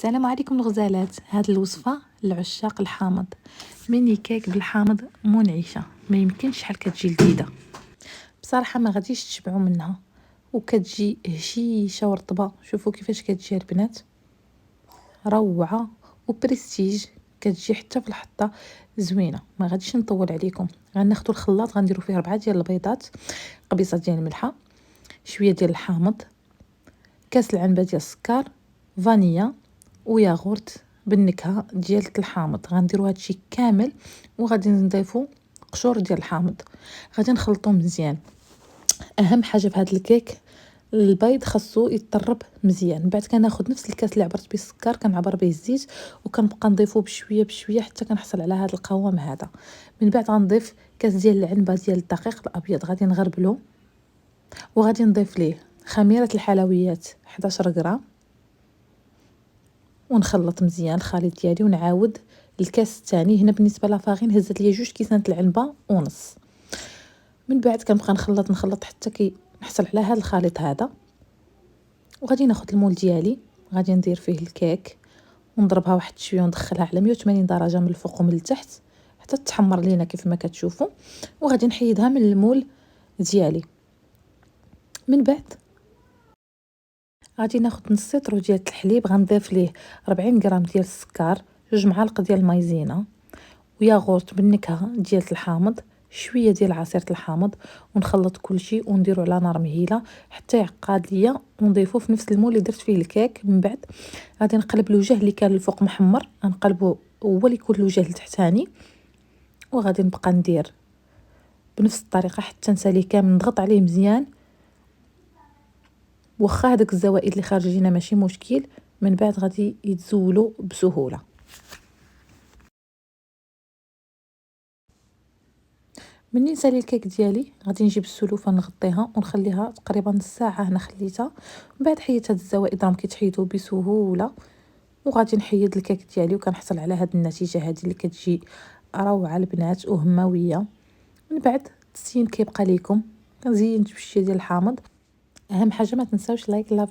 السلام عليكم الغزالات. هاد الوصفه لعشاق الحامض، ميني كيك بالحامض منعشه، ما يمكنش شحال كتجي لذيذه بصراحه، ما غاديش تشبعوا منها وكتجي هشيشه ورطبه. شوفوا كيفاش كتجي البنات، روعه وبريستيج، كتجي حتى في الحطه زوينه. ما غاديش نطول عليكم، غناخذوا الخلاط غنديروا فيه 4 ديال البيضات، قبيصه ديال الملحه، شويه ديال الحامض، كاس العنبه ديال السكر، فانيلا وياغورت بالنكهه ديال الحامض. غنديروا هادشي كامل وغادي نضيفوا قشور ديال الحامض، غادي نخلطوا مزيان. اهم حاجه في هذا الكيك البيض خاصو يطرب مزيان. من بعد كناخذ نفس الكاس اللي عبرت به السكر، كنعبر به الزيت وكنبقى نضيفو بشويه بشويه حتى كنحصل على هذا القوام هذا. من بعد غنضيف كاس ديال العنبه ديال الدقيق الابيض، غادي نغربلو وغادي نضيف ليه خميره الحلويات 11 غرام ونخلط مزيان الخليط ديالي. ونعاود الكاس الثاني. هنا بالنسبه لافاغين هزت ليا 2 كيسان العنبه ونص. من بعد كنبقى نخلط حتى كي نحصل على هذا الخليط هذا. وغادي ناخذ المول ديالي، غادي ندير فيه الكيك ونضربها واحد شويه وندخلها على 180 درجه من الفوق ومن التحت حتى تحمر لينا كيف ما كتشوفوا. وغادي نحيدها من المول ديالي. من بعد غادي ناخذ نص لتر ديال الحليب، غنضيف ليه 40 غرام ديال السكر، 2 معالق ديال المايزينا، وياغورت بالنكهه ديال الحامض، شويه ديال عصير الحامض، ونخلط كلشي ونديرو على نار مهيله حتى يعقد ليا، ونضيفوه في نفس المول اللي درت فيه الكيك. من بعد غادي نقلب الوجه اللي كان الفوق محمر، غنقلبو هو اللي يكون الوجه التحتاني، وغادي نبقى ندير بنفس الطريقه حتى نساليه كامل، نضغط عليه مزيان واخا هذاك الزوائد اللي خارجينا ماشي مشكل. من بعد غادي يتزولوا بسهوله. مني نسالي الكيك ديالي غادي نجيب السلوفه نغطيها ونخليها تقريبا نص ساعه. هنا خليتها، من بعد حيدت هاد الزوائد راهم كيتحيدوا بسهوله. وغادي نحيد الكيك ديالي وكنحصل على هاد النتيجه هذه اللي كتجي روعه البنات وهمويه. من بعد التزيين كيبقى ليكم، كنزينت بشويه ديال الحامض. اهم حاجه ما تنساوش لايك لا